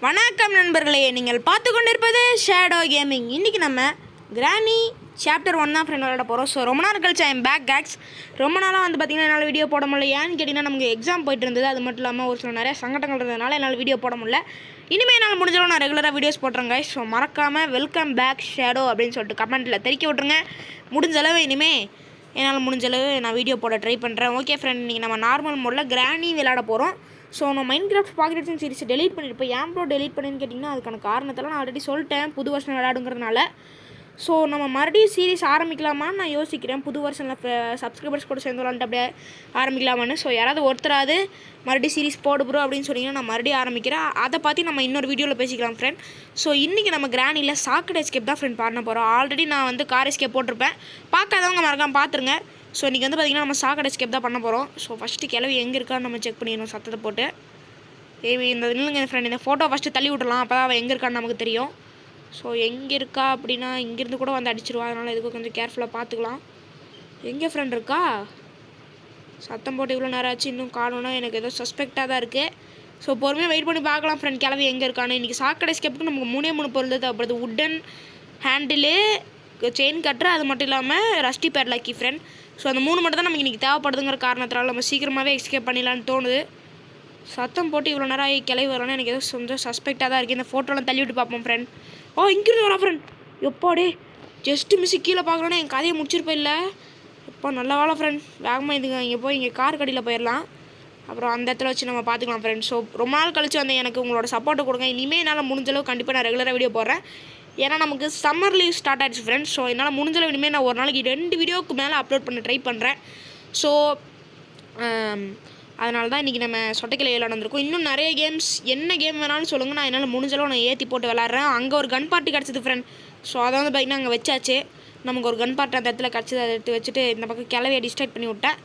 வணக்கம் நண்பர்களே, நீங்கள் பார்த்து கொண்டிருப்பது ஷேடோ கேமிங். இன்றைக்கி நம்ம கிரானி சாப்டர் 1 தான் ஃப்ரெண்ட் விளையாட போகிறோம். ஸோ ரொம்ப நாள் கழிச்சு ஐம் பேக் கேக்ஸ். ரொம்ப நாளாக பார்த்திங்கன்னா என்னால் வீடியோ போட முடியல. ஏன்னு கேட்டிங்கன்னா நமக்கு எக்ஸாம் போயிட்டு இருந்தது. அது மட்டும் இல்லாமல் ஒரு சில நிறைய சங்கடங்கள் இருந்ததுனால என்னால் வீடியோ போட முடியல. இனிமேல் என்னால் முடிஞ்சாலும் நான் ரெகுலராக வீடியோஸ் போட்டுறேங்க. ஸோ மறக்காமல் வெல்கம் பேக் ஷேடோ அப்படின்னு சொல்லிட்டு கமெண்ட்டில் தெரிவிக்க விட்ருங்க. முடிஞ்சளவு இனிமேல் என்னால் முடிஞ்சளவு நான் வீடியோ போட ட்ரை பண்ணுறேன். ஓகே ஃப்ரெண்ட், இன்றைக்கி நம்ம நார்மல் மோடில் கிரானி விளையாட போகிறோம். ஸோ நான் மைன்கிராஃப்ட் பாக்கெட்ஸ் சீரிஸை டெலீட் பண்ணியிருப்பேன். ஏன் ப்ரோ டெலீட் பண்ணின்னு கேட்டிங்கன்னா அதுக்கான காரணத்தெல்லாம் நான் ஆல்ரெடி சொல்லிட்டேன், புது வருஷம் விளையாடுங்கிறதுனால. ஸோ நம்ம மறுபடியும் சீரிஸ் ஆரம்பிக்கலாமான்னு நான் யோசிக்கிறேன். புது வருஷனில் சப்ஸ்கிரைபர்ஸ் கூட சேர்ந்து விளாண்டு அப்படியே ஆரம்பிக்கலாமான்னு. ஸோ யாராவது ஒருத்தராது மறுபடியும் சீரிஸ் போடு ப்ரோ அப்படின்னு சொன்னீங்கன்னா நான் மறுபடியும் ஆரம்பிக்கிறேன். அதை பற்றி நம்ம இன்னொரு வீடியோவில் பேசிக்கலாம் ஃப்ரெண்ட். ஸோ இன்றைக்கி நம்ம கிரானியில் சாக்கடை எஸ்கேப் தான் ஃப்ரெண்ட் பண்ண போகிறோம். ஆல்ரெடி நான் வந்து கார் எஸ்கேப் போட்டிருப்பேன், பார்க்காதவங்க மறக்காமல் பார்த்துருங்க. ஸோ இன்றைக்கி வந்து பார்த்திங்கன்னா நம்ம சாக்கடை எஸ்கேப் தான் பண்ண போகிறோம். ஸோ ஃபஸ்ட்டு கிளவி எங்கே இருக்கான்னு நம்ம செக் பண்ணிடணும் சத்தத்தை போட்டு. இந்த இல்லைங்க ஃப்ரெண்ட், இந்த ஃபோட்டோ ஃபஸ்ட்டு தள்ளி விட்டுலாம், அப்போ தான் அவள் எங்கே இருக்கான்னு நமக்கு தெரியும். ஸோ எங்கே இருக்கா அப்படின்னா இங்கேருந்து கூட வந்து அடிச்சிருவா, அதனால் இதுக்கு கொஞ்சம் கேர்ஃபுல்லாக பார்த்துக்கலாம். எங்கே ஃப்ரெண்ட் இருக்கா? சத்தம் போட்டு இவ்வளோ நேரம் ஆச்சு இன்னும் காணோன்னா எனக்கு ஏதோ சஸ்பெக்டாக தான் இருக்குது. ஸோ பொறுமையாக வெயிட் பண்ணி பார்க்கலாம் ஃப்ரெண்ட், கிளவி எங்கே இருக்கான்னு. இன்றைக்கி சாக்கடை எஸ்கேப்புக்கு நமக்கு 3 பொருள் தான் தேவைப்படுது. உட்டன் ஹேண்டிலு, செயின் கட்டுற, அது மட்டும் இல்லாமல் ரஸ்டி பேட்லாக்கி ஃப்ரெண்ட். ஸோ அந்த 3 மட்டும் தான் நமக்கு இன்றைக்கி தேவைப்படுதுங்கிற காரணத்தினால நம்ம சீக்கிரமாகவே எஸ்கேப் பண்ணிடலான்னு தோணுது. சத்தம் போட்டு இவ்வளோ நேரம் ஆகி கிளவி வரணும்னு எனக்கு ஏதோ கொஞ்சம் சஸ்பெக்டாக தான் இருக்குது. இந்த ஃபோட்டோலாம் தள்ளி விட்டு பார்ப்போம் ஃப்ரெண்ட். இங்கிருந்து வரா ஃப்ரெண்ட். எப்போடே ஜஸ்ட்டு மிஸ்ஸு கீழே பார்க்கணுன்னா என் கதையை முடிச்சிருப்பேன். இல்லை எப்போ நல்ல வேலை ஃப்ரெண்ட், வேகமாக இதுங்க இங்கே போய் இங்கே கார் கடியில் போயிடலாம். அப்புறம் அந்த இடத்துல வச்சு நம்ம பார்த்துக்கலாம் ஃப்ரெண்ட். ஸோ ரொம்ப நாள் கழிச்சு வந்து எனக்கு உங்களோட சப்போர்ட்டை கொடுங்க. இனிமேல் என்னால் முடிஞ்சளவு கண்டிப்பாக நான் ரெகுலராக வீடியோ போடுறேன். ஏன்னா நமக்கு சம்மர் லீவ் ஸ்டார்ட் ஆகிடுச்சு ஃப்ரெண்ட்ஸ். ஸோ என்னால் முடிஞ்சளவு இனிமேல் நான் ஒரு நாளைக்கு 2 வீடியோவுக்கு மேலே அப்லோட் பண்ண ட்ரை பண்ணுறேன். ஸோ அதனால தான் இன்றைக்கி நம்ம சொட்டைக்கிளை விளாண்டுருக்கோம். இன்னும் நிறைய கேம்ஸ், என்ன கேம் வேணாலும் சொல்லுங்கள், நான் என்னால் முடிஞ்சளவு நான் ஏற்றி போட்டு விளாட்றேன். அங்கே ஒரு கன் பார்ட்டி கிடச்சிது ஃப்ரெண்ட். ஸோ அதை வந்து பார்த்திங்கன்னா அங்கே வச்சாச்சு. நமக்கு ஒரு கன் பார்ட்டி அந்த இடத்துல கிடச்சிது. அதை எடுத்து வச்சுட்டு இந்த பக்கம் கிளவியை டிஸ்ட்ராக்ட் பண்ணி விட்டேன்.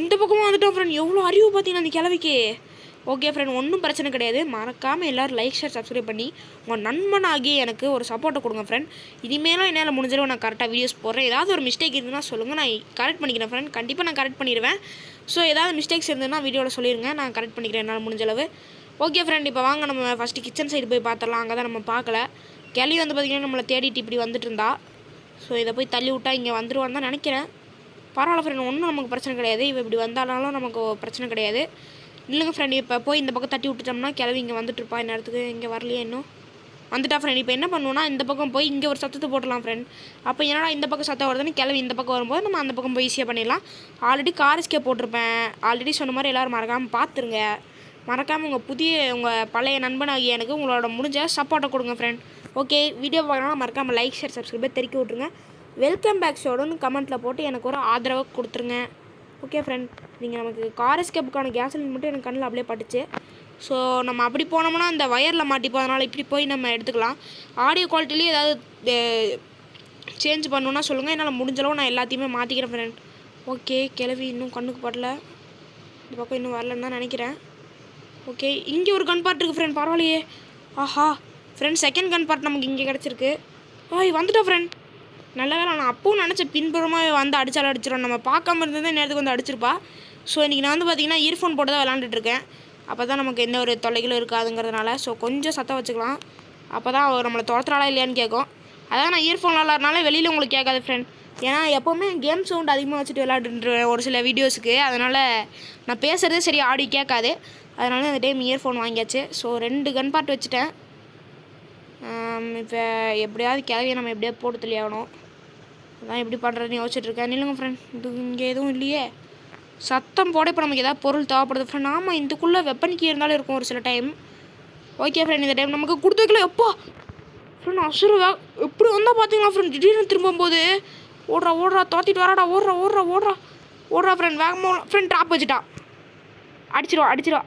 இந்த பக்கமாக வந்துட்டோம் ஃப்ரெண்ட். எவ்வளோ அறிவு பார்த்தீங்கன்னா அந்த கிளவிக்கு. ஓகே ஃப்ரெண்ட், ஒன்றும் பிரச்சனை கிடையாது. மறக்காமல் எல்லோரும் லைக், ஷேர், சப்ஸ்கிரைப் பண்ணி உங்கள் நண்பனாகி எனக்கு ஒரு சப்போர்ட்டை கொடுங்க ஃப்ரெண்ட். இனிமேலும் என்னால் முடிஞ்சளவு நான் கரெக்டாக வீடியோஸ் போடுறேன். ஏதாவது ஒரு மிஸ்டேக் இருந்ததுன்னா சொல்லுங்கள், நான் கரெக்ட் பண்ணிக்கிறேன் ஃப்ரெண்ட். கண்டிப்பாக நான் கரெக்ட் பண்ணிடுவேன். ஸோ ஏதாவது மிஸ்டேக்ஸ் இருந்ததுன்னா வீடியோவில் சொல்லிடுங்க, நான் கரெக்ட் பண்ணிக்கிறேன் என்னால் முடிஞ்சளவு. ஓகே ஃப்ரெண்ட், இப்போ வாங்க நம்ம ஃபஸ்ட்டு கிச்சன் சைடு போய் பார்த்துடலாம். அங்கே தான் நம்ம பார்க்கல. கிளவி வந்து பார்த்திங்கன்னா நம்மளை தேடிட்டு இப்படி வந்துட்டு இருந்தா. ஸோ இதை போய் தள்ளி விட்டால் இங்கே வந்துடுவான்னு தான் நினைக்கிறேன். பரவாயில்ல ஃப்ரெண்ட், ஒன்றும் நமக்கு பிரச்சனை கிடையாது. இப்போ இப்படி வந்தாலும் நமக்கு பிரச்சனை கிடையாது. இல்லைங்க ஃப்ரெண்ட், இப்போ போய் இந்த பக்கம் தட்டி விட்டுட்டோம்னா கிளவி இங்கே வந்துட்டுருப்பா. இந்த நேரத்துக்கு இங்கே வரலையே இன்னும். வந்துட்டா ஃப்ரெண்ட். இப்போ என்ன பண்ணுவோன்னா இந்த பக்கம் போய் இங்கே ஒரு சத்தத்தை போட்டலாம் ஃப்ரெண்ட். அப்போ என்னடா இந்த பக்கம் சத்தம் வருதுன்னு கிளவி இந்த பக்கம் வரும்போது நம்ம அந்த பக்கம் போய் ஈஸியாக பண்ணிடலாம். ஆல்ரெடி கார் எஸ்கேப் போட்டிருப்பேன். ஆல்ரெடி சொன்ன மாதிரி எல்லோரும் மறக்காமல் பார்த்துருங்க. மறக்காமல் உங்கள் பழைய நண்பனாகிய எனக்கு உங்களோட முடிஞ்ச சப்போர்ட்டை கொடுங்க ஃப்ரெண்ட். ஓகே, வீடியோ பார்க்கணும்னா மறக்காமல் லைக், ஷேர், சப்ஸ்கிரைப் தெரிவிக்க விட்ருங்க. வெல்கம் பேக் ஷோடுன்னு கமெண்ட்டில் போட்டு எனக்கு ஒரு ஆதரவை கொடுத்துருங்க. ஓகே ஃப்ரெண்ட், நீங்கள் நமக்கு கார் எஸ்கேப்புக்கான கேஸ்லின் மட்டும் எனக்கு கண்ணில் அப்படியே பட்டுச்சு. ஸோ நம்ம அப்படி போனோம்னா அந்த வயரில் மாட்டிப்போம். அதனால் இப்படி போய் நம்ம எடுத்துக்கலாம். ஆடியோ குவாலிட்டிலேயே ஏதாவது சேஞ்ச் பண்ணணுன்னா சொல்லுங்கள், என்னால் முடிஞ்சளவு நான் எல்லாத்தையுமே மாற்றிக்கிறேன் ஃப்ரெண்ட். ஓகே, கிளவி இன்னும் கண்ணுக்கு படல. இந்த பக்கம் இன்னும் வரலன்னு தான் நினைக்கிறேன். ஓகே, இங்கே ஒரு கன் பார்ட் இருக்குது ஃப்ரெண்ட். பரவாயில்லையே. ஆஹா ஃப்ரெண்ட், செகண்ட் கன் பார்ட் நமக்கு இங்கே கிடச்சிருக்கு. வந்துட்டோம் ஃப்ரெண்ட். நல்ல வேலை, நான் அப்பவும் நினச்ச பின்புறமாக வந்து அடிச்சிடும். நம்ம பார்க்காம இருந்தது நேரத்துக்கு வந்து அடிச்சிருப்பா. ஸோ இன்றைக்கி நான் வந்து பார்த்திங்கன்னா இயர்ஃபோன் போட்டு தான் விளாண்டுட்டுருக்கேன். அப்போ தான் நமக்கு எந்த ஒரு தொல்லைகளும் இருக்காதுங்கிறதுனால. ஸோ கொஞ்சம் சத்தம் வச்சுக்கலாம், அப்போ தான் அவர் நம்மளை துரத்துறாளா இல்லையான்னு கேட்கும். அதான் நான் இயர்ஃபோன் விளாட்றதுனால வெளியில் உங்களுக்கு கேட்காது ஃப்ரெண்ட். ஏன்னா எப்போவுமே கேம் சவுண்ட் அதிகமாக வச்சுட்டு விளாண்டுருவேன் ஒரு சில வீடியோஸுக்கு. அதனால் நான் பேசுகிறதே சரி ஆடி கேட்காது. அதனால இந்த டைம் இயர்ஃபோன் வாங்கியாச்சு. ஸோ 2 கன் பார்ட் வச்சுட்டேன். இப்போ எப்படியாவது கிளவியை நம்ம எப்படியாவது போட்டு தெளியாகணும். அதான் எப்படி பண்ணுறதுன்னு யோசிச்சுட்ருக்கேன். நில்லுங்க ஃப்ரெண்ட், இது இங்கே எதுவும் இல்லையே. சத்தம் போட இப்போ நமக்கு எதாவது பொருள் தேவைப்படுது ஃப்ரெண்ட். ஆமாம், இதுக்குள்ளே வெப்பனிக்கு இருந்தாலும் இருக்கும் ஒரு சில டைம். ஓகே ஃப்ரெண்ட், இந்த டைம் நமக்கு கொடுத்து வைக்கல. எப்போ ஃப்ரெண்ட் அசுர எப்படி வந்தால் பார்த்தீங்களா ஃப்ரெண்ட், திடீர்னு திரும்பும்போது ஓடுறா தோத்திட்டு வராடா. ஓடுறா ஃப்ரெண்ட், வேகமாக ஃப்ரெண்ட். ட்ராப் வச்சுட்டா, அடிச்சிடுவா.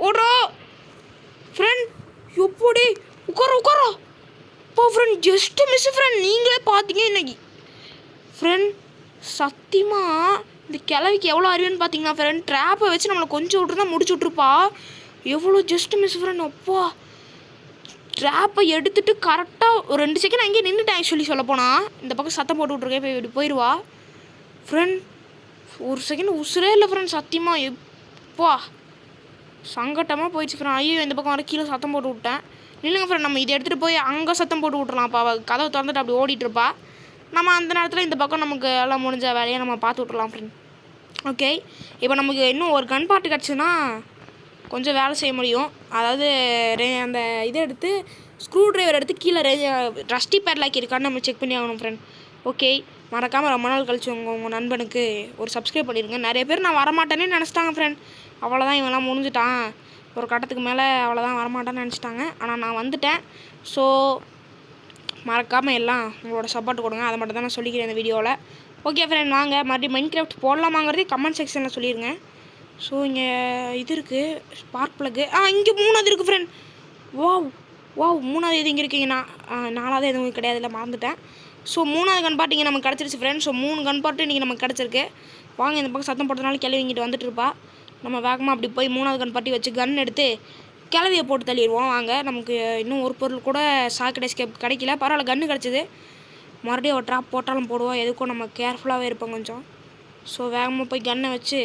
ஓடுறா ஃப்ரெண்ட். எப்படி உட்காரா இப்போ ஃப்ரெண்ட், ஜஸ்ட்டு மிஸ் ஃப்ரெண்ட். நீங்களே பார்த்தீங்க இன்னைக்கு ஃப்ரெண்ட். சத்தியமாக இந்த கிளவிக்கு எவ்வளோ அறிவுன்னு பார்த்தீங்கன்னா ஃப்ரெண்ட், ட்ராப்பை வச்சு நம்மளை கொஞ்சம் விட்டுருந்தா முடிச்சு விட்ருப்பா. எவ்வளோ ஜஸ்ட்டு மிஸ் ஃப்ரெண்ட். அப்பா, ட்ராப்பை எடுத்துகிட்டு கரெக்டாக ஒரு 2 செகண்ட் அங்கேயே நின்றுட்டேன். ஆக்சுவலி சொல்லப்போனால் இந்த பக்கம் சத்தம் போட்டு விட்ருக்கேன். இப்போ இப்படி போயிடுவா ஃப்ரெண்ட். ஒரு செகண்ட் உசுரே இல்லை ஃப்ரெண்ட் சத்தியமாக. எப்பா சங்கட்டமாக போயிடுச்சு ஃப்ரெண்ட். ஐயோ இந்த பக்கம் வர கீழே சத்தம் போட்டு விட்டேன். நில்லுங்க ஃப்ரெண்ட், நம்ம இதை எடுத்துகிட்டு போய் அங்கே சத்தம் போட்டு விட்றலாம். அப்போ அவள் கதவை திறந்துட்டு அப்படி ஓடிட்டுருப்பா. நம்ம அந்த நேரத்தில் இந்த பக்கம் நமக்கு எல்லாம் முடிஞ்ச வேலையை நம்ம பார்த்து விட்றலாம் ஃப்ரெண்ட். ஓகே, இப்போ நமக்கு இன்னும் ஒரு கன் பார்ட்டு கிடச்சுன்னா கொஞ்சம் வேலை செய்ய முடியும். அதாவது அந்த இதை எடுத்து ஸ்க்ரூ ட்ரைவர் எடுத்து கீழே ரஸ்டி பேட்லாக் இருக்கான்னு நம்ம செக் பண்ணி ஆகணும் ஃப்ரெண்ட். ஓகே, மறக்காமல் ரொம்ப நாள் கழிச்சு உங்கள் நண்பனுக்கு ஒரு சப்ஸ்கிரைப் பண்ணிடுங்க. நிறைய பேர் நான் வரமாட்டேன்னே நினச்சிட்டாங்க ஃப்ரெண்ட். அவ்வளோதான், இவெல்லாம் முடிஞ்சிட்டான், ஒரு கட்டத்துக்கு மேலே அவ்வளோதான் வரமாட்டேன்னு நினச்சிட்டாங்க. ஆனால் நான் வந்துட்டேன். ஸோ மறக்காமல் எல்லாம் உங்களோட சப்போர்ட் கொடுங்க. அதை மட்டும் தான் நான் சொல்லிக்கிறேன் இந்த வீடியோவில். ஓகே ஃப்ரெண்ட், வாங்க மறுபடியும் மைன்கிராஃப்ட் போடலாமாங்கிறதே கமெண்ட் செக்ஷனில் சொல்லிடுங்க. ஸோ இங்கே இது இருக்குது ஸ்பார்க் ப்ளக்கு. இங்கே 3வது இருக்குது ஃப்ரெண்ட். வாவ் வாவ், 3வது இது இங்கே இருக்குங்க. 4வது எதுவும் கிடையாது, இல்லை மறந்துட்டேன். ஸோ 3வது கன் பார்ட் இங்கே நமக்கு கிடச்சிருச்சு ஃப்ரெண்ட். ஸோ 3 கன் பார்ட்டு இன்றைக்கி நமக்கு கிடச்சிருக்கு. வாங்க, இந்த பக்கம் சத்தம் போட்டதுனால கிளவி இங்கிட்டு வந்துட்டு இருப்பா. நம்ம வேகமாக அப்படி போய் 3வது கன் பார்ட்டி வச்சு கன் எடுத்து கிளவியை போட்டு தள்ளிடுவோம். வாங்க, நமக்கு இன்னும் ஒரு பொருள் கூட சாக்கெட் எஸ்கேப் கிடைக்கல. பரவாயில்ல, கன்று கிடச்சிது. மறுபடியும் ஒரு ட்ராப் போட்டாலும் போடுவோம். எதுக்கும் நம்ம கேர்ஃபுல்லாகவே இருப்போம் கொஞ்சம். ஸோ வேகமாக போய் கன்னை வச்சு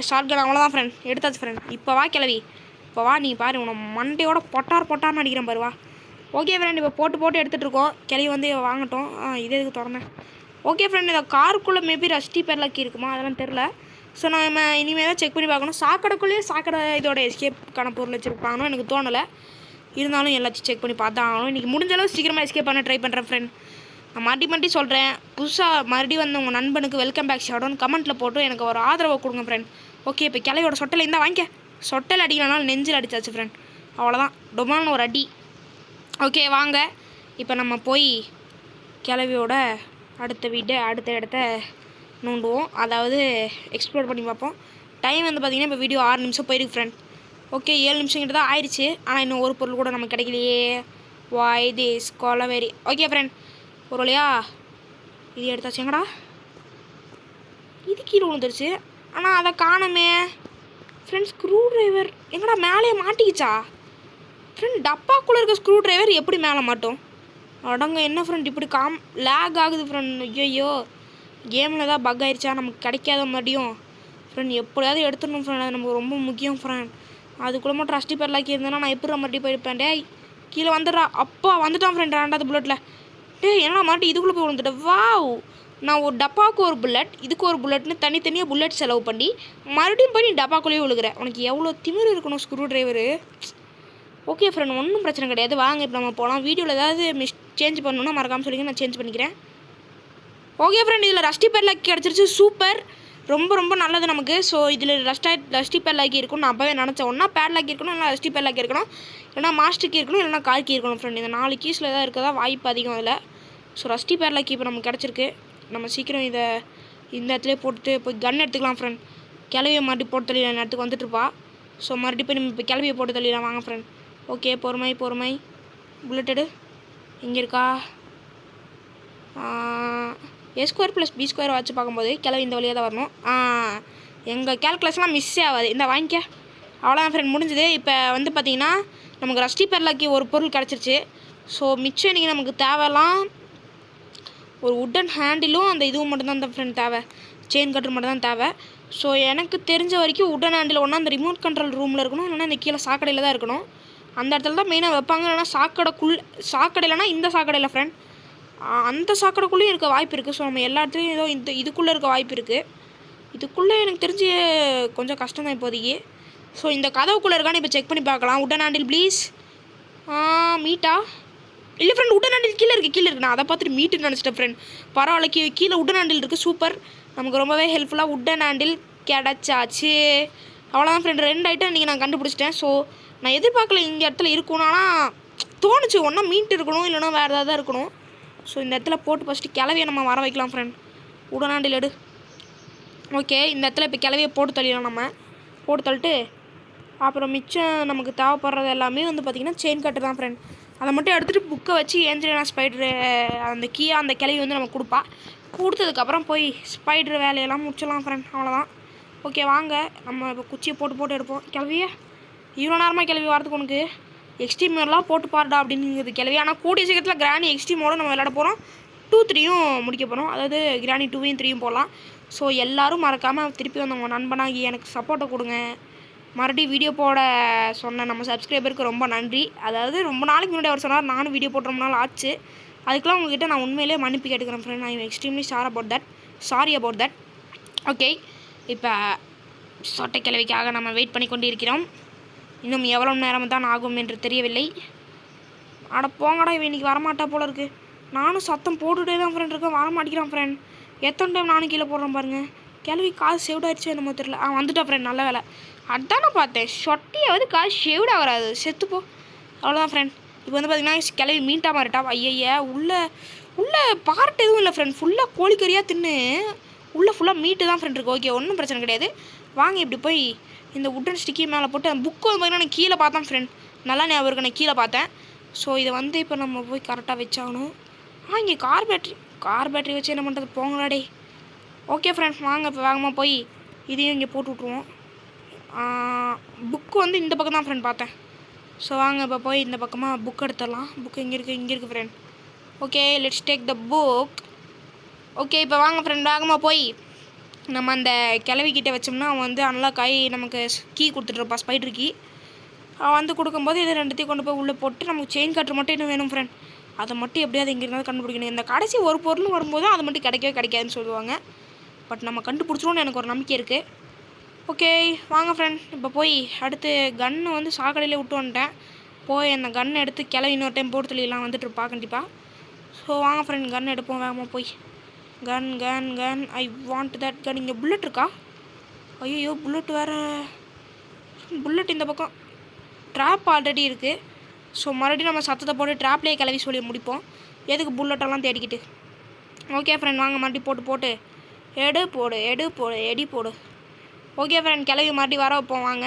ஷார்ட் கன் அவ்வளோதான் ஃப்ரெண்ட், எடுத்தாச்சு ஃப்ரெண்ட். இப்போ வா கிளவி, இப்போ வா, நீ பாரு உன மண்டையோட பொட்டார்னு அடிக்கிறேன் பாரு, வா. ஓகே ஃப்ரெண்ட், இப்போ போட்டு எடுத்துகிட்டு இருக்கோம். கிளவி வந்து வாங்கட்டும். இதே இதுக்கு திறந்தேன். ஓகே ஃப்ரெண்ட், இந்த காருக்குள்ளே மேபி ரஸ்டி பேர்லாக்கி இருக்குமா அதெல்லாம் தெரில. ஸோ நம்ம இனிமேல் தான் செக் பண்ணி பார்க்கணும். சாக்கடைக்குள்ளேயே இதோட எஸ்கேப்கான பொருள் வச்சுருப்பாங்கன்னு எனக்கு தோணலை. இருந்தாலும் எல்லாத்தையும் செக் பண்ணி பார்த்தா ஆகணும். இன்றைக்கி முடிஞ்ச அளவு சீக்கிரமாக எஸ்கேப் பண்ண ட்ரை பண்ணுறேன் ஃப்ரெண்ட். நான் மாட்டி சொல்கிறேன். புதுசாக மறுபடியும் வந்து உங்கள் நண்பனுக்கு வெல்கம் பேக் ஷாடோன்னு கமெண்ட்டில் போட்டு எனக்கு ஒரு ஆதரவை கொடுங்க ஃப்ரெண்ட். ஓகே, இப்போ கிளையோட சொட்டையில் இருந்தால் வாங்கிக்க. சொட்டையில் அடிக்கலனாலும் நெஞ்சில் அடிச்சாச்சு ஃப்ரெண்ட். அவ்வளோதான், டொமான்னு ஒரு அடி. ஓகே வாங்க, இப்போ நம்ம போய் கிளவியோட அடுத்த இடத்த நோண்டுவோம். அதாவது எக்ஸ்ப்ளோர் பண்ணி பார்ப்போம். டைம் வந்து பார்த்திங்கன்னா இப்போ வீடியோ 6 நிமிஷம் போயிருக்கு ஃப்ரெண்ட். ஓகே, 7 நிமிஷம் கிட்ட தான் ஆயிடுச்சு. ஆனால் இன்னும் ஒரு பொருள் கூட நமக்கு கிடைக்கலையே. வாய் திஸ் கொலவெரி. ஓகே ஃப்ரெண்ட், ஒரு வழியா இது எடுத்தாச்சு. எங்கடா இது கீழே விழுந்துருச்சு, ஆனால் அதை காணமே ஃப்ரெண்ட். ஸ்க்ரூ ட்ரைவர் எங்கடா மேலே மாட்டிக்கிச்சா ஃப்ரெண்ட்? டப்பாக்குள்ளே இருக்க ஸ்க்ரூ ட்ரைவர் எப்படி மேலே மாட்டோம்? அடங்க, என்ன ஃப்ரெண்ட் இப்படி லேக் ஆகுது ஃப்ரெண்ட். ஐயோ, கேமில் தான் பக் ஆயிடுச்சா, நமக்கு கிடைக்காத மறுபடியும் ஃப்ரெண்ட். எப்படியாவது எடுத்துடணும் ஃப்ரெண்ட், அது நமக்கு ரொம்ப முக்கியம் ஃப்ரெண்ட். அதுக்குள்ளே மட்டும் ரஸ்டி பேர்லாக்கி இருந்தேன்னா நான் எப்படி மறுபடியும் போயிருப்பேன். டேய் கீழே வந்துடுறா. அப்பா வந்துட்டான் ஃப்ரெண்ட் 2வது புல்லட்டில். டேய் என்ன மாட்டி இதுக்குள்ளே போய் விழுந்துட்டேன். வாவ், நான் ஒரு டப்பாவுக்கு ஒரு புல்லட், இதுக்கு ஒரு புல்லட்னு தனித்தனியாக புல்லட் செலவு பண்ணி மறுபடியும் போய் நீ டப்பாக்குள்ளேயே விழுகிறேன். உனக்கு எவ்வளோ திமிரு இருக்கணும் ஸ்க்ரூ ட்ரைவரு. ஓகே ஃப்ரெண்ட், ஒன்றும் பிரச்சனை கிடையாது. வாங்க இப்போ நம்ம போகலாம். வீடியோவில் ஏதாவது சேஞ்ச் பண்ணணுன்னா மறக்காமல் சொல்லிங்க, நான் சேஞ்ச் பண்ணிக்கிறேன். ஓகே ஃப்ரெண்ட், இதில் ரஸ்டி பேர்லாக்கி கிடச்சிருச்சு. சூப்பர், ரொம்ப நல்லது நமக்கு. ஸோ இதில் ரஸ்டி பேர்லாக்கி இருக்கணும். நான் அப்போவே நினச்சேன். ஒன்றா பேட்லாக்கி இருக்கணும், இல்லைனா ரஸ்டி பேர்லாக்கி இருக்கணும், இல்லைனா மாஸ்டர் கீ இருக்கணும், இல்லைனா கார் கீ இருக்கணும் ஃப்ரெண்ட். இந்த 4 கீஸில் தான் இருக்கதா வாய்ப்பு அதிகம் அதில். ஸோ ரஸ்டி பேர்லாக்கி இப்போ நமக்கு கிடச்சிருக்கு. நம்ம சீக்கிரம் இந்த இடத்துல போட்டுட்டு போய் கன் எடுத்துக்கலாம் ஃப்ரெண்ட். கிளவியை மறுபடியும் போட்டு தள்ளி இடத்துக்கு வந்துட்டுருப்பா. ஸோ மறுபடியும் போய் நம்ம இப்போ கிளவியை போட்டு தள்ளிடலாம் வாங்க ஃப்ரெண்ட். ஓகே, பொறுமை புல்லட் எடு. இங்கே இருக்கா? A² + B² வச்சு பார்க்கும்போது கிளவி இந்த வழியாக தான் வரணும். எங்கள் கேல்குலேஷன்லாம் மிஸ்ஸே ஆகாது. இந்த வாங்கிக்க. அவ்வளோதான் ஃப்ரெண்ட், முடிஞ்சுது. இப்போ வந்து பார்த்திங்கன்னா நமக்கு ரஸ்டி பேர்லாக்கி ஒரு பொருள் கிடச்சிருச்சு. ஸோ மிச்சம் இன்றைக்கி நமக்கு தேவைலாம் ஒரு உட்டன் ஹேண்டிலும் அந்த இதுவும் மட்டும்தான் தான் ஃப்ரெண்ட் தேவை. செயின் கட்டர் மட்டும் தான் தேவை. ஸோ எனக்கு தெரிஞ்ச வரைக்கும் உட்டன் ஹேண்டில் ஒன்றா அந்த ரிமோட் கண்ட்ரோல் ரூமில் இருக்கணும், இல்லைனா இந்த கீழே சாக்கடையில் தான் இருக்கணும். அந்த இடத்துல தான் மெயினாக வைப்பாங்க. இல்லைனா சாக்கடையிலனா இந்த சாக்கடையில் ஃப்ரெண்ட், அந்த சாக்கடைக்குள்ளேயும் இருக்க வாய்ப்பு இருக்குது. ஸோ நம்ம எல்லா இடத்துலையும் ஏதோ இதுக்குள்ளே இருக்க வாய்ப்பு இருக்குது. இதுக்குள்ளே எனக்கு தெரிஞ்சு கொஞ்சம் கஷ்டம் தான் இப்போதைக்கு. ஸோ இந்த கதவுக்குள்ளே இருக்கான்னு இப்போ செக் பண்ணி பார்க்கலாம். Wooden handle please. மீட்டா இல்லை ஃப்ரெண்ட், உட்டன் ஹேண்டில் கீழே இருக்குது. நான் அதை பார்த்துட்டு மீட்டுன்னு நினச்சிட்டேன் ஃப்ரெண்ட். பரவாயில்ல, கீழே உட்டன் ஹேண்டில் இருக்குது. சூப்பர், நமக்கு ரொம்பவே ஹெல்ப்ஃபுல்லாக உட்டன் ஹேண்டில் கிடச்சாச்சு. அவ்வளோதான் ஃப்ரெண்ட், 2 ஐட்டம் இன்றைக்கி நான் கண்டுபிடிச்சிட்டேன். ஸோ நான் எதிர்பார்க்கல இந்த இடத்துல இருக்கணும், ஆனால் தோணுச்சு ஒன்றா மீட் இருக்கணும், இல்லைனா வேறு ஏதாவது இருக்கணும். ஸோ இந்த இடத்துல போட்டு ஃபஸ்ட்டு கிளவியை நம்ம வர வைக்கலாம் ஃப்ரெண்ட். உட்டன் ஹேண்டில் எடு. ஓகே, இந்த இடத்துல இப்போ கிளவியை போட்டு தள்ளிடலாம். நம்ம போட்டு தள்ளிட்டு அப்புறம் மிச்சம் நமக்கு தேவைப்படுறது எல்லாமே வந்து பார்த்திங்கன்னா செயின் கட்டு தான் ஃப்ரெண்ட். அதை மட்டும் எடுத்துகிட்டு புக்கை வச்சு ஏஞ்சலினா ஸ்பைட்ரு அந்த அந்த கிளவி வந்து நம்ம கொடுப்பா. கொடுத்ததுக்கப்புறம் போய் ஸ்பைட்ரு வேலையெல்லாம் முடிச்சிடலாம் ஃப்ரெண்ட். அவ்வளோதான். ஓகே வாங்க, நம்ம இப்போ குச்சியை போட்டு எடுப்போம். கிளவியே இவ்வளோ நேரமாக கிளவி வரதுக்கு உனக்கு எக்ஸ்ட்ரீம் மோடெலாம் போட்டு பாருடா அப்படிங்கிறது கிளவி. ஆனால் கூடிய சீக்கிரத்தில் கிராணி எக்ஸ்ட்ரீம் மோடும் நம்ம விளையாட போகிறோம். 2, 3யும் முடிக்க போகிறோம். அதாவது கிராணி 2யும் 3யும் போடலாம். ஸோ எல்லோரும் மறக்காமல் திருப்பி வந்து உங்கள் நண்பனாகி எனக்கு சப்போர்ட்டை கொடுங்க. மறுபடியும் வீடியோ போட சொன்ன நம்ம சப்ஸ்கிரைபருக்கு ரொம்ப நன்றி. அதாவது ரொம்ப நாளைக்கு முன்னாடி அவர் சொன்னார், நானும் வீடியோ போட்டு ரொம்ப நாள் ஆச்சு. அதுக்கெலாம் உங்ககிட்ட நான் உண்மையிலே மன்னிப்பு கேட்டுக்கிறேன் friend. I am extremely sorry about that. Okay, இப்போ சொட்டை கிழவிக்காக நம்ம வெயிட் பண்ணி கொண்டு இருக்கிறோம். இன்னும் எவ்வளோ நேரம் தான் ஆகும் என்று தெரியவில்லை. அட போங்கடா, இவன் இன்றைக்கி வரமாட்டா போல இருக்குது. நானும் சத்தம் போட்டுகிட்டே தான் ஃப்ரெண்ட் இருக்கேன், வரமாட்டேங்கிறான் ஃப்ரெண்ட். எத்தனை டைம் நானும் கீழே போடுறேன் பாருங்கள். கிளவி காசு சேவ்டாகிடுச்சு என்னமோ தெரியல. வந்துட்டா ஃப்ரெண்ட், நல்ல வேலை. அதானே பார்த்தேன், சொட்டியாவது காசு ஷேவ்டாக வராது, செத்துப்போ. அவ்வளோதான் ஃப்ரெண்ட். இப்போ வந்து பார்த்திங்கன்னா கிளவி மீன்ட்டா மாறிட்டா. ஐயா உள்ளே பார்ட் எதுவும் இல்லை ஃப்ரெண்ட், ஃபுல்லாக கோழிக்கறியாக தின்னு உள்ளே ஃபுல்லாக மீட்டு தான் ஃப்ரெண்ட் இருக்குது. ஓகே, ஒன்றும் பிரச்சனை கிடையாது. வாங்க இப்படி போய் இந்த உட்டன் ஸ்டிக்கி மேலே போட்டு அந்த புக்கு வந்து பார்த்திங்கன்னா நான் கீழே பார்த்தேன் ஃப்ரெண்ட். நல்லா ஞாபகம் இருக்கு, நான் கீழே பார்த்தேன். ஸோ இதை வந்து இப்போ நம்ம போய் கரெக்டாக வச்சாகணும். இங்கே கார் பேட்ரி வச்சு என்ன பண்ணுறது, போங்களாடே. ஓகே ஃப்ரெண்ட், வாங்க இப்போ வேகமாக போய் இதையும் இங்கே போட்டு விட்ருவோம். புக்கு வந்து இந்த பக்கம் தான் ஃப்ரெண்ட் பார்த்தேன். ஸோ வாங்க இப்போ போய் இந்த பக்கமாக புக் எடுத்துடலாம். புக்கு இங்கே இருக்குது friend. Okay, let's take the book. Okay, இப்போ வாங்க ஃப்ரெண்ட், வேகமாக போய் நம்ம அந்த கிளவிக்கிட்ட வச்சோம்னா அவன் வந்து அன்லாக் ஆகி நமக்கு கீ கொடுத்துட்ருப்பா, ஸ்பைடர் கீ. அவன் வந்து கொடுக்கும்போது இதை ரெண்டுத்தையும் கொண்டு போய் உள்ளே போட்டு நமக்கு செயின் கட்டுற மட்டும் இன்னும் வேணும் ஃப்ரெண்ட். அதை மட்டும் எப்படியாவது எங்கே இருந்தாலும் கண்டுபிடிக்கணும். இந்த கடைசி ஒரு பொருள் வரும்போது அது மட்டும் கிடைக்காதுன்னு சொல்லுவாங்க. பட் நம்ம கண்டுபிடிச்சிருவோன்னு எனக்கு ஒரு நம்பிக்கை இருக்குது. ஓகே வாங்க ஃப்ரெண்ட், இப்போ போய் அடுத்து கன்று வந்து சாக்கடையிலே விட்டு வந்துட்டேன். போய் அந்த கன்னை எடுத்து கிளவி இன்னொரு டைம் போட்டு தெளியெல்லாம் வந்துட்டுருப்பா கண்டிப்பாக. ஸோ வாங்க ஃப்ரெண்ட், கன் எடுப்போம் வேகமாக போய். கன் ஐ வாண்ட் தட் கன். இங்கே புல்லட் இருக்கா? ஐயோ, புல்லட் வேறு. புல்லட் இந்த பக்கம். ட்ராப் ஆல்ரெடி இருக்குது. ஸோ மறுபடியும் நம்ம சத்தத்தை போட்டு ட்ராப்லேயே கிளவி சொல்லி முடிப்போம். எதுக்கு புல்லட்டெல்லாம் தேடிக்கிட்டு. ஓகே ஃப்ரெண்ட், வாங்க மறுபடியும் போட்டு எடி போடு. ஓகே ஃப்ரெண்ட், கிளவி மறுபடியும் வர வைப்போம் வாங்க.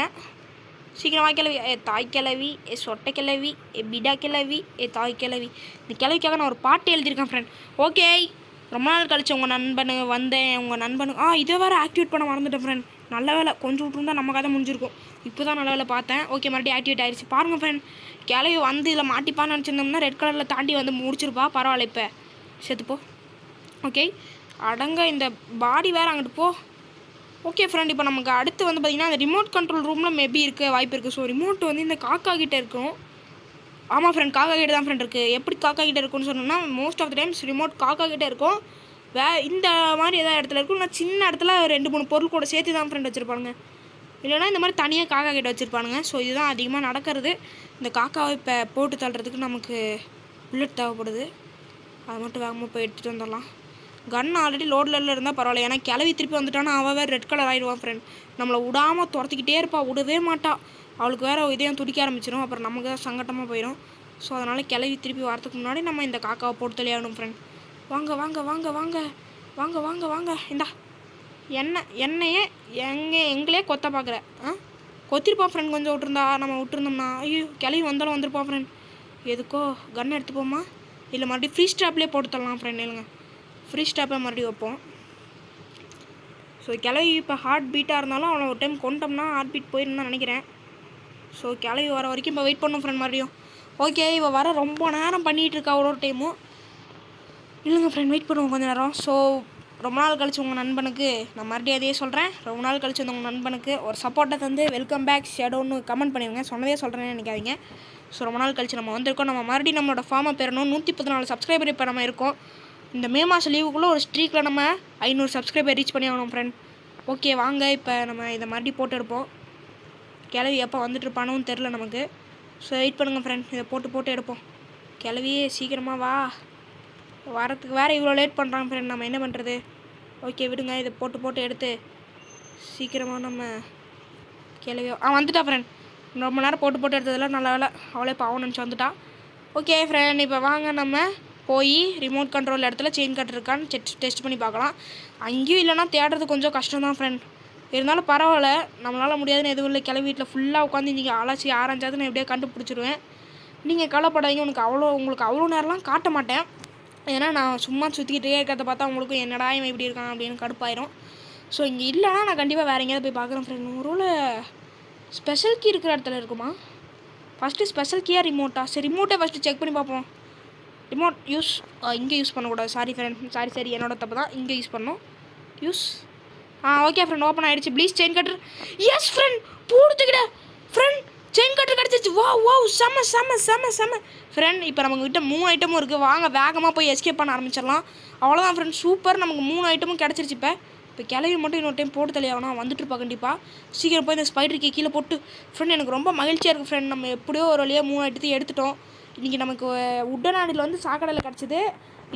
சீக்கிரமாக கிளவி. தாய் கிளவி, சொட்டை கிளவி, பிடா கிளவி, தாய் கிளவி. இந்த கிளவிக்காக நான் ஒரு பாட்டு எழுதியிருக்கேன் ஃப்ரெண்ட். ஓகே, ரொம்ப நாள் கழிச்சு உங்கள் நண்பனு இதை வேறு ஆக்டிவேட் பண்ண மறந்துட்டேன் ஃப்ரெண்ட். நல்ல வேலை, கொஞ்சம் விட்டுருந்தா நம்ம கதை முடிஞ்சிருக்கும். இப்போ தான் நல்ல வேலை பார்த்தேன். ஓகே, மறுபடியும் ஆக்டிவேட் ஆகிடுச்சு பாருங்கள் ஃப்ரெண்ட். கிளவி வந்து இதில் மாட்டிப்பான்னு நினச்சிருந்தோம்னா ரெட் கலரில் தாண்டி வந்து முடிச்சிருப்பா. பரவாயில்ல, இப்போ செத்துப்போ. ஓகே, அடங்க இந்த பாடி வேறு அங்கிட்டு போ. ஓகே ஃப்ரெண்ட், இப்போ நமக்கு அடுத்து வந்து பார்த்திங்கன்னா அந்த ரிமோட் கண்ட்ரோல் ரூமில் மேபி வாய்ப்பு இருக்குது. ஸோ ரிமோட் வந்து இந்த காக்கா கிட்டே இருக்கும். ஆமாம் ஃப்ரெண்ட், காக்கா கிட்டே தான் ஃப்ரெண்ட் இருக்குது. எப்படி காக்கா கிட்டே இருக்குன்னு சொன்னோம்னா most of the times remote காக்கா கிட்டே இருக்கும். இந்த மாதிரி ஏதாவது இடத்துல இருக்கும். நான் சின்ன இடத்துல 2-3 பொருள் கூட சேர்த்து தான் ஃப்ரெண்ட் வச்சுருப்பானுங்க. இல்லைனா இந்த மாதிரி தனியாக காக்கா கிட்ட வச்சுருப்பானுங்க. ஸோ இதுதான் அதிகமாக நடக்கிறது. இந்த காக்காவை இப்போ போட்டு தள்ளுறதுக்கு நமக்கு புல்லட் தேவைப்படுது. அதை மட்டும் வேகமாக போய் எடுத்துகிட்டு வந்துடலாம். கன் ஆல்ரெடி லோடில் இருந்தால் பரவாயில்ல. ஏன்னா கிளவி திருப்பி வந்துட்டானா அவள் வேறு ரெட் கலர் ஆகிடுவான் ஃப்ரெண்ட். நம்மளை விடாமல் துரத்திக்கிட்டே இருப்பாள், விடவே மாட்டாள். அவளுக்கு வேறு இதயம் துடிக்க ஆரம்பிச்சிடும். அப்புறம் நமக்கு தான் சங்கட்டமாக போயிடும். ஸோ அதனால் கிளவி திருப்பி வரதுக்கு முன்னாடி நம்ம இந்த காக்காவை போட்டு தெளியாகணும் ஃப்ரெண்ட். வாங்க இந்தா என்னையே எங்களே கொத்த பார்க்குற. கொத்திருப்பான் ஃப்ரெண்ட். கொஞ்சம் விட்டுருந்தோம்னா ஐயோ கிளவி வந்தாலும் வந்துருப்பான் ஃப்ரெண்ட். எதுக்கோ கன் எடுத்துப்போமா, இல்லை மறுபடியும் ஃப்ரீ ஸ்டாப்லேயே போட்டு தரலாம் ஃப்ரெண்ட். இல்லைங்க, ஃப்ரீ ஸ்டாப்பை மறுபடியும் வைப்போம். ஸோ கிளவி இப்போ ஹார்ட் பீட்டாக இருந்தாலும் அவனை ஒரு டைம் கொண்டோம்னா ஹார்ட் பீட் போயிருந்து தான் நினைக்கிறேன். ஸோ கிளவி வர வரைக்கும் இப்போ வெயிட் பண்ணோம் ஃப்ரெண்ட் மறுபடியும். ஓகே, இவ வர ரொம்ப நேரம் பண்ணிகிட்டு இருக்கா ஒரு டைமும். இல்லைங்க ஃப்ரெண்ட், வெயிட் பண்ணுவோம் கொஞ்சம் நேரம். ஸோ ரொம்ப நாள் கழிச்சு உங்கள் நண்பனுக்கு நான் மறுபடியும் அதையே சொல்கிறேன். ரொம்ப நாள் கழிச்சு வந்து உங்கள் நண்பனுக்கு ஒரு சப்போர்ட்டை தந்து வெல்கம் பேக் ஷேடோன்னு கமெண்ட் பண்ணிடுங்க. சொன்னதே சொல்கிறேன்னு நினைக்காதீங்க. ஸோ ரொம்ப நாள் கழிச்சு நம்ம வந்திருக்கோம். நம்ம மறுபடியும் நம்மளோட ஃபார்மை பெறணும். 114 சப்ஸ்கிரைபர் இப்போ நம்ம இருக்கோம். இந்த மே மாதம் லீவுக்குள்ளே ஒரு ஸ்ட்ரீக்கில் நம்ம 500 சப்ஸ்கிரைபர் ரீச் பண்ணி ஆகணும் ஃப்ரெண்ட். ஓகே வாங்க, இப்போ நம்ம இதை மறுபடியும் போட்டு எடுப்போம். கிளவி எப்போ வந்துட்டுருப்பானோன்னு தெரில நமக்கு. ஸோ வெயிட் பண்ணுங்கள் ஃப்ரெண்ட், இதை போட்டு எடுப்போம். கிளவியே சீக்கிரமாக வா. வரத்துக்கு வேறு இவ்வளோ லேட் பண்ணுறாங்க ஃப்ரெண்ட், நம்ம என்ன பண்ணுறது. ஓகே விடுங்க, இதை போட்டு எடுத்து சீக்கிரமாக நம்ம கிளவியோ வந்துட்டா ஃப்ரெண்ட். ரொம்ப நேரம் போட்டு எடுத்ததெல்லாம் நல்ல வேலை, அவளே பாவம் நினச்சி வந்துட்டா. ஓகே ஃப்ரெண்ட், இப்போ வாங்க நம்ம போய் ரிமோட் கண்ட்ரோல் இடத்துல செயின் கட் இருக்கான்னு டெஸ்ட் பண்ணி பார்க்கலாம். அங்கேயும் இல்லைனா தேடுறது கொஞ்சம் கஷ்டம் தான் ஃப்ரெண்ட். இருந்தாலும் பரவாயில்ல, நம்மளால் முடியாதுன்னு எதுவும் இல்லை. கிளவி வீட்டில் ஃபுல்லாக உட்காந்து நீங்கள் அலசி ஆரஞ்சாவது நான் எப்படியா கண்டுபிடிச்சிடுவேன். நீங்கள் கவலைப்படாதீங்க, உங்களுக்கு அவ்வளோ நேரம்லாம் காட்ட மாட்டேன். ஏன்னா நான் சும்மா சுற்றிக்கிட்டே இருக்கிறத பார்த்தா உங்களுக்கும் என்னடா இவன் இப்படி இருக்கான் அப்படின்னு கடுப்பாயிரும். ஸோ இங்கே இல்லைனா நான் கண்டிப்பாக வேறு எங்கேயாவது போய் பார்க்குறேன் ஃப்ரெண்ட். ஒரு ஸ்பெஷல் கீ இருக்கிற இடத்துல இருக்குமா? ஃபஸ்ட்டு ஸ்பெஷல் கீயாக ரிமோட்டா? சரி ரிமோட்டை ஃபஸ்ட்டு செக் பண்ணி பார்ப்போம். ரிமோட் இங்கே யூஸ் பண்ணக்கூடாது. சாரி ஃப்ரெண்ட், சாரி என்னோட தப்பு தான். இங்கே யூஸ் பண்ணோம். ஓகே ஃப்ரெண்ட் ஓப்பன் ஆகிடுச்சு. Please chain cutter. Yes friend போடுத்துக்கிட்ட ஃப்ரெண்ட் செயின் கட்டர் கிடச்சிச்சு. வா செம்ம ஃப்ரெண்ட். இப்போ நம்மக்கிட்ட 3 ஐட்டமும் இருக்குது. வாங்க வேகமாக போய் எஸ்கேப் பண்ண ஆரம்பிச்சிடலாம். அவ்வளோதான் ஃப்ரெண்ட் சூப்பர். நமக்கு 3 ஐட்டமும் கிடச்சிருச்சு. இப்போ கிளவி மட்டும் இன்னொரு டைம் போட்டு தெளியாகனா வந்துட்டுருப்பா கண்டிப்பாக. சீக்கிரம் போய் இந்த ஸ்பைடருக்கு கீழே போட்டு ஃப்ரெண்ட் எனக்கு ரொம்ப மகிழ்ச்சியாக இருக்குது ஃப்ரெண்ட். நம்ம எப்படியோ ஒரு வழியாக 3 ஐட்டத்தையும் எடுத்துட்டோம். இன்றைக்கி நமக்கு உடனாடியில் வந்து சாக்கடையில் கிடச்சிது.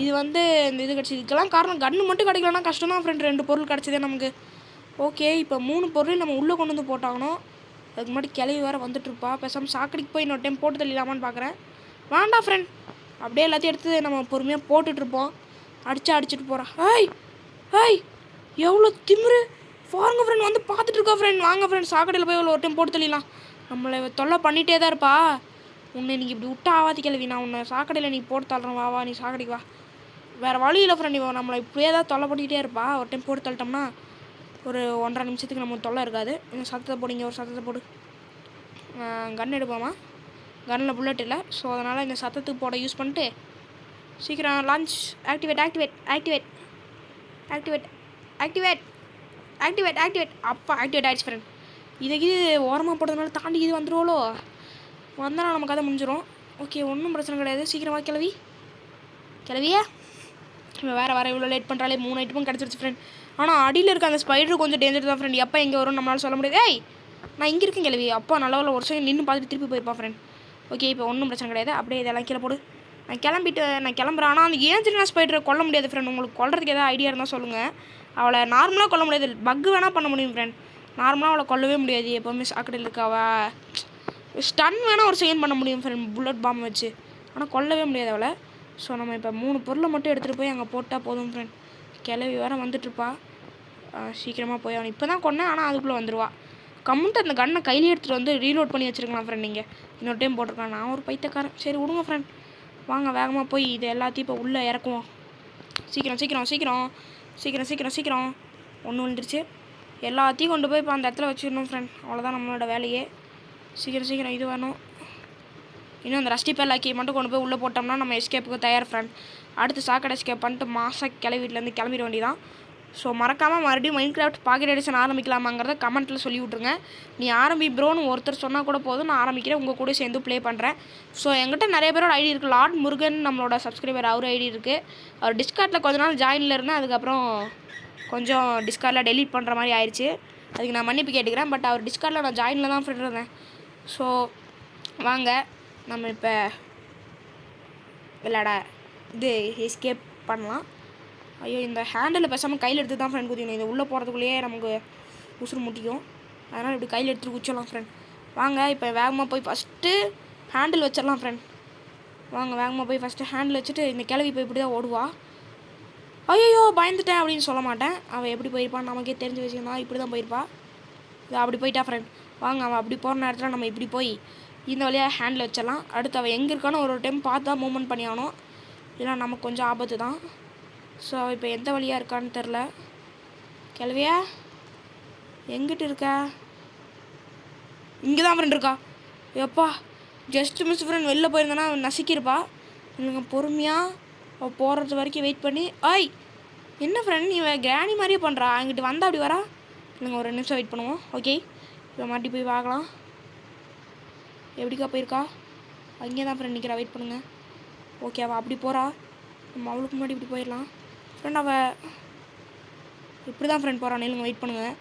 இது வந்து இந்த இது கிடச்சிது. இதுக்கெல்லாம் காரணம் கன்று மட்டும் கிடைக்கலன்னா கஷ்டம் தான் ஃப்ரெண்ட். 2 பொருள் கிடச்சிதே நமக்கு. ஓகே இப்போ 3 பொருள் நம்ம உள்ளே கொண்டு வந்து போட்டாங்கனோ. அதுக்கு முன்னாடி கிளவி வேறு வந்துட்டுருப்பா. பேசாமல் சாக்கடைக்கு போய் இன்னொரு டைம் போட்டு தள்ளிடலாமான்னு பார்க்குறேன். வேண்டாம் ஃப்ரெண்ட் அப்படியே எல்லாத்தையும் எடுத்து நம்ம பொறுமையாக போட்டுட்ருப்போம். அடிச்சுட்டு போகிறோம். ஹாய் எவ்வளோ திமிரு பாருங்க ஃப்ரெண்ட். வந்து பார்த்துட்ருக்கா ஃப்ரெண்ட். வாங்க ஃப்ரெண்ட் சாக்கடையில் போய் ஒரு டைம் போட்டு தள்ளிடலாம். நம்மளை தொல்லை பண்ணிகிட்டே தான் இருப்பா. உன்னை இன்றைக்கி இப்படி விட்டா ஆவாதி கிளவி. நான் உன்னை சாக்கடையில் நீ போட்டு தள்ளுறேன். வா நீ சாக்கடைக்கு வா. வேறு வழி இல்லை ஃப்ரெண்ட். இவன் நம்மளை இப்படியே தான் தொல்லை பண்ணிக்கிட்டே இருப்பா. ஒரு டைம் போட்டு தள்ளிட்டோம்னா ஒரு 1.5 நிமிஷத்துக்கு நம்ம தொல்லை இருக்காது. இந்த சத்தத்தை போடுங்க. ஒரு சத்தத்தை போடு. கன் எடுப்போமா? கன்னில் புல்லட் இல்லை. ஸோ அதனால் இந்த சத்தத்துக்கு போட யூஸ் பண்ணிட்டு சீக்கிரம் லான்ச். ஆக்டிவேட் அப்பா ஆக்டிவேட் ஆகிடுச்சு ஃப்ரெண்ட். இதுக்கு ஓரமாக போட்டதுனால தாண்டி இது வந்துடுவோலோ. வந்தால் நம்ம கதை முடிஞ்சிடும். ஓகே ஒன்றும் பிரச்சனை கிடையாது. சீக்கிரமாக கிளவியா இப்போ வேறு இவ்வளோ லேட் பண்ணுறாலே 3 ஐட்டமும் கிடச்சிருச்சு ஃப்ரெண்ட். ஆனால் அடியில் இருக்க அந்த ஸ்பைடர் கொஞ்சம் டேஞ்சர் தான் ஃப்ரெண்ட். எப்போ எங்கே வரும் நம்மளால் சொல்ல முடியாது. நான் இங்கே இருக்கேன் கிளவி. அப்பா நல்ல ஒரு செகண்ட் நின்று பார்த்துட்டு திருப்பி போயிருப்பான் ஃப்ரெண்ட். ஓகே இப்போ ஒன்றும் பிரச்சனை கிடையாது. அப்படியே இதெல்லாம் கீழே போடு. நான் கிளம்புறேன். ஆனால் அந்த ஏஞ்சலினா ஸ்பைடரை கொல்ல முடியாது ஃப்ரெண்ட். உங்களுக்கு கொல்றதுக்கு ஏதாவது ஐடியா இருந்தால் சொல்லுங்கள். அவளை நார்மலாக கொல்ல முடியாது. பக்கு வேணால் பண்ண முடியும் ஃப்ரெண்ட். நார்மலாக அவளை கொல்லவே முடியாது. எப்போவுமே சாக்கடையில் இருக்காவா ஸ்டன் வேணால் ஒரு செகண்ட் பண்ண முடியும் ஃப்ரெண்ட் புல்லட் பாம்பு வச்சு. ஆனால் கொல்லவே முடியாது அவளை. ஸோ நம்ம இப்போ 3 பொருளை மட்டும் எடுத்துகிட்டு போய் அங்கே போட்டால் போதும் ஃப்ரெண்ட். கிளவி வேறு வந்துட்டுருப்பா. சீக்கிரமாக போய் அவனை இப்போ தான் கொன்னேன். ஆனால் அதுக்குள்ளே வந்துடுவா. கம்முன்ட்டு அந்த கன்னை கையிலே எடுத்துகிட்டு வந்து ரீலோட் பண்ணி வச்சுருக்கலாம் ஃப்ரெண்ட். நீங்கள் இன்னொரு டைம் போட்டிருக்கான். நான் ஒரு பைத்தியக்காரன். சரி விடுங்க ஃப்ரெண்ட். வாங்க வேகமாக போய் இது எல்லாத்தையும் இப்போ உள்ளே இறக்குவோம். சீக்கிரம் ஒன்று விழுந்துருச்சு. எல்லாத்தையும் கொண்டு போய் இப்போ அந்த இடத்துல வச்சிடணும் ஃப்ரெண்ட். அவ்வளோதான் நம்மளோட வேலையே. சீக்கிரம் இது வேணும். இன்னும் அந்த ரஸ்டி பேலாக்கி மட்டும் கொண்டு போய் உள்ளே போட்டோம்னா நம்ம எஸ்கேப்புக்கு தயார் ஃப்ரெண்ட். அடுத்து சாக்கடை எஸ்கேப் பண்ணிட்டு வீட்டிலேருந்து கிளம்பிட வேண்டியதான். ஸோ மறக்காமல் மறுபடியும் மைன்கிராஃப்ட் பாக்கெட் எடிஷன் ஆரம்பிக்கலாமாங்கிறத கமெண்ட்டில் சொல்லி விட்ருங்க. நீ ஆரம்பி ப்ரோன்னு ஒருத்தர் சொன்னால் கூட போதும். நான் ஆரம்பிக்கிறேன். உங்கள் கூட சேர்ந்து ப்ளே பண்ணுறேன். ஸோ எங்கிட்ட நிறைய பேரோட ஐடி இருக்குது. லார்ட் முருகன் நம்மளோட சப்ஸ்கிரைபர் அவர் ஐடி இருக்குது. அவர் டிஸ்கார்டில் கொஞ்ச நாள் ஜாயினில் இருந்தேன். அதுக்கப்புறம் கொஞ்சம் டிஸ்கார்டில் டெலீட் பண்ணுற மாதிரி ஆயிடுச்சு. அதுக்கு நான் மன்னிப்பு கேட்டுக்கிறேன். பட் அவர் டிஸ்கார்டில் நான் ஜாயினில் தான் ஃப்ரெண்ட் இருந்தேன். ஸோ வாங்க நம்ம இப்போ இது எஸ்கேப் பண்ணலாம். ஐயோ இந்த ஹேண்டில் பேசாமல் கையில் எடுத்து தான் ஃப்ரெண்ட் குதிக்கணும். இது உள்ளே போகிறதுக்குள்ளேயே நமக்கு உசுறு முட்டிக்கும். அதனால் இப்படி கையில் எடுத்துகிட்டு குச்சிடலாம் ஃப்ரெண்ட். வாங்க இப்போ வேகமாக போய் ஃபஸ்ட்டு ஹேண்டில் வச்சிடலாம் ஃப்ரெண்ட். வாங்க வேகமாக போய் ஃபஸ்ட்டு ஹேண்டில் வச்சுட்டு இந்த கிளவி இப்போ இப்படி தான் ஓடுவா. ஐயோ பயந்துட்டேன் அப்படின்னு சொல்ல மாட்டேன். அவள் எப்படி போயிருப்பான்னு நமக்கே தெரிஞ்ச விஷயம் தான். இப்படி தான் போயிருப்பா. இது அப்படி போயிட்டா ஃப்ரெண்ட். வாங்க அவள் அப்படி போகிற நேரத்தில் நம்ம இப்படி போய் இந்த வழியாக ஹேண்டில் வச்சிடலாம். அடுத்து அவள் எங்கே இருக்கானோ ஒரு டைம் பார்த்து தான் மூவ்மெண்ட் பண்ணி ஆகணும். இதெல்லாம் நமக்கு கொஞ்சம் ஆபத்து தான். ஸோ இப்போ எந்த வழியாக இருக்கான்னு தெரில. கிளவியா எங்கிட்ட இருக்கா? இங்கே தான் ஃப்ரெண்ட் இருக்கா. எப்பா ஜஸ்ட் மிஸ் ஃப்ரெண்ட். வெளில போயிருந்தேன்னா நசுக்கியிருப்பா. இல்லைங்க பொறுமையாக அவள் போகிறது வரைக்கும் வெயிட் பண்ணி. என்ன ஃப்ரெண்ட் நீ கிராணி மாதிரியே பண்ணுறா. அங்கிட்டு வந்தால் அப்படி வரா. இல்லைங்க ஒரு 2 நிமிஷம் வெயிட் பண்ணுவோம். ஓகே இப்போ மாட்டி போய் பார்க்கலாம். எப்படிக்கா போயிருக்கா? அங்கேயே தான் ஃப்ரெண்ட் நிற்கிறா. வெயிட் பண்ணுங்கள். ஓகே அவள் அப்படி போகிறா. நம்ம அவளுக்கு முன்னாடி இப்படி போயிடலாம் ஃப்ரெண்ட். அவள் இப்படி தான் ஃப்ரெண்ட் போகிறான். இல்லைங்க வெயிட் பண்ணுங்கள்.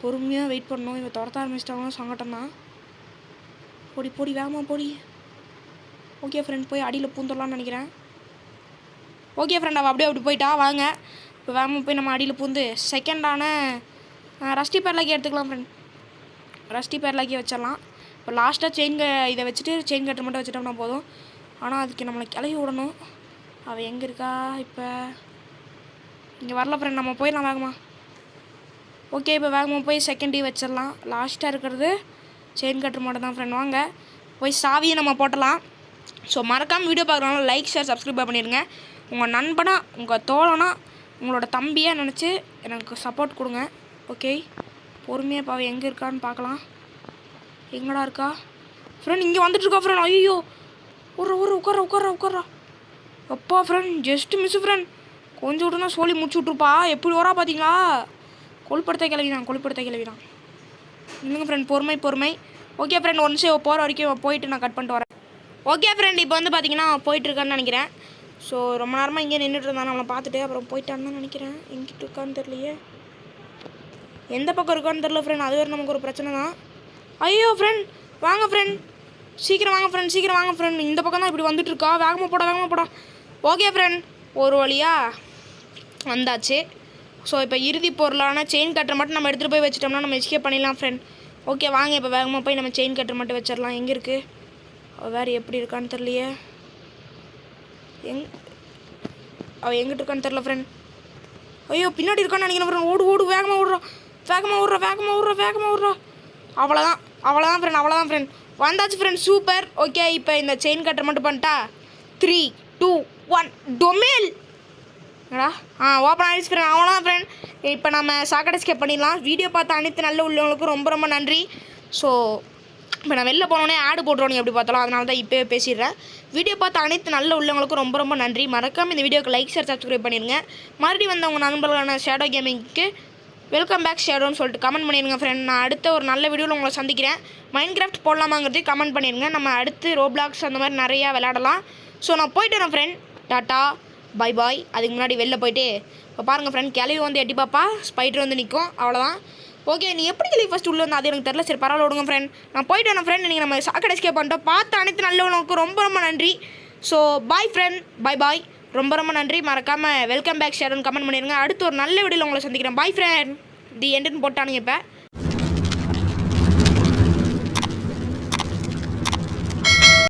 பொறுமையாக வெயிட் பண்ணணும். இவன் துரத்த ஆரம்பிச்சிட்டாலும் சங்கட்டம் தான். போடி வேகமாக போடி. ஓகே ஃப்ரெண்ட் போய் அடியில் பூந்துடலான்னு நினைக்கிறேன். ஓகே ஃப்ரெண்ட் அவள் அப்படியே அப்படி போயிட்டா. வாங்க இப்போ வேகமாக போய் நம்ம அடியில் பூந்து செகண்டான ரஸ்டி பேர்லாக்கி எடுத்துக்கலாம் ஃப்ரெண்ட். ரஸ்டி பேர்லாக்கி வச்சிடலாம். இப்போ லாஸ்ட்டாக இதை வச்சுட்டு செயின் கட்டர் மட்டும் வச்சுட்டோம்னா போதும். ஆனால் அதுக்கு நம்மளை கிளவி விடணும். அவள் எங்கே இருக்கா? இப்போ இங்கே வரல ஃப்ரெண்ட். நம்ம போயிடலாம் வேகமாக. ஓகே இப்போ வேகமாக போய் செகண்ட் வச்சிடலாம். லாஸ்ட்டாக இருக்கிறது செயின் கட்டர் மட்டும் தான் ஃப்ரெண்ட். வாங்க போய் சாவியை நம்ம போட்டலாம். ஸோ மறக்காமல் வீடியோ பார்க்குறவங்க லைக் ஷேர் சப்ஸ்கிரைப் பண்ணிடுங்க. உங்கள் நண்பனாக உங்கள் தோழனா உங்களோட தம்பியாக நினச்சி எனக்கு சப்போர்ட் கொடுங்க. ஓகே பொறுமையாக இப்போ அவள் எங்கே இருக்கான்னு பார்க்கலாம். எங்கடா இருக்கா ஃப்ரெண்ட்? இங்கே வந்துட்டுருக்கா ஃப்ரெண்ட். ஐயோ உட்காரா. அப்பா ஃப்ரெண்ட் ஜஸ்ட்டு மிஸ் ஃப்ரெண்ட். கொஞ்சம் விட்டுனா சோழி முடிச்சு விட்ருப்பா. எப்படி வரா பார்த்தீங்களா? கொழுப்படுத்த கிளவிதான் இல்லைங்க ஃப்ரெண்ட், பொறுமை. ஓகே ஃப்ரெண்ட், ஒன் நிமிஷம் போகிற வரைக்கும் போயிட்டு நான் கட் பண்ணிட்டு வரேன். ஓகே ஃப்ரெண்ட், இப்போ வந்து பார்த்தீங்கன்னா போயிட்டுருக்கான்னு நினைக்கிறேன். ஸோ ரொம்ப நேரமாக இங்கே நின்றுட்டு இருந்தான், நம்மளை பார்த்துட்டு அப்புறம் போயிட்டான்னு தான் நினைக்கிறேன். எங்கிட்ட இருக்கான்னு தெரியலையே, எந்த பக்கம் இருக்கான்னு தெரியல ஃப்ரெண்ட். அது வேறு நமக்கு ஒரு பிரச்சனை தான். ஐயோ ஃப்ரெண்ட், வாங்க ஃப்ரெண்ட், சீக்கிரம் வாங்க ஃப்ரெண்ட். இந்த பக்கம் தான் இப்படி வந்துட்டுருக்கா. வேகமாக போடா. ஓகே ஃப்ரெண்ட், ஒரு வழியாக வந்தாச்சு. ஸோ இப்போ இறுதி பொருளான செயின் கட்டரை மட்டும் நம்ம எடுத்துகிட்டு போய் வச்சிட்டோம்னா நம்ம எஸ்கேப் பண்ணிடலாம் ஃப்ரெண்ட். ஓகே வாங்க, இப்போ வேகமாக போய் நம்ம செயின் கட்டரை மட்டும் வச்சிடலாம். எங்கே இருக்குது வேறு, எப்படி இருக்கான்னு தெரியலையே, அவள் எங்கிட்ட இருக்கான்னு தெரில ஃப்ரெண்ட். ஐயோ பின்னாடி இருக்கான்னு நினைக்கிறேன் ஃப்ரெண்ட். ஓடு வேகமாக ஓடுறா. அவ்வளோதான் ஃப்ரெண்ட். வந்தாச்சு ஃப்ரெண்ட், சூப்பர். ஓகே, இப்போ இந்த செயின் கட்டர் மட்டும் பண்ணிட்டா 3, 2, 1 டொமேல் ஓப்பன் ஆகிடுச்சு ஃப்ரெண்ட். அவ்வளோதான் ஃப்ரெண்ட், இப்போ நம்ம சாக்கடை எஸ்கேப் பண்ணிடலாம். வீடியோ பார்த்த அனைத்து நல்ல உள்ளவங்களுக்கும் ரொம்ப நன்றி. ஸோ இப்போ நான் வெளில போனோடனே ஆடு போட்டுருவோம் எப்படி பார்த்தாலும், அதனால தான் இப்போவே பேசிடுறேன். வீடியோ பார்த்த அனைத்து நல்ல உள்ளவங்களுக்கும் ரொம்ப நன்றி. மறக்காமல் இந்த வீடியோக்கு லைக், ஷேர், சப்ஸ்கிரைப் பண்ணிடுங்க. மறுபடியும் வந்த உங்கள் நண்பர்களான ஷேடோ கேமிங்க்கு வெல்கம் பேக் ஷேடோன்னு சொல்லிட்டு கமெண்ட் பண்ணிடுங்க ஃப்ரெண்ட். நான் அடுத்த ஒரு நல்ல வீடியோவில் உங்களை சந்திக்கிறேன். மைன்கிராஃப்ட் போடலாமாங்கிறது கமெண்ட் பண்ணிடுங்க. நம்ம அடுத்து ரோப்ளாக்ஸ் அந்த மாதிரி நிறையா விளையாடலாம். ஸோ நான் போய்ட்டு வரேன் ஃப்ரெண்ட். டாட்டா பாய். அதுக்கு முன்னாடி வெளில போய்ட்டு இப்போ பாருங்கள் ஃப்ரெண்ட், கிளவி வந்து எட்டி பாப்பா, ஸ்பைடர் வந்து நிற்கும். அவ்வளோதான். ஓகே, நீ எப்படி கிளவி ஃபஸ்ட் உள்ளே வந்து அது எனக்கு தெரியல. சரி பரவாயில்ல விடுங்க ஃப்ரெண்ட். நான் போய்ட்டு வரேன் ஃப்ரெண்ட். நீங்கள் நம்ம சாக்கடை எஸ்கேப் பண்ணிட்டோம். பார்த்து அனைத்து நல்லவங்களுக்கு ரொம்ப நன்றி. ஸோ பாய் ஃப்ரெண்ட், பாய். ரொம்ப நன்றி. மறக்காமல் வெல்கம் பேக் ஷேர்னு கமெண்ட் பண்ணிடுங்க. அடுத்து ஒரு நல்ல வீடியோவில் உங்களை சந்திக்கிறேன். பாய் ஃப்ரெண்ட். தி எண்டுன்னு போட்டானுங்க இப்போ.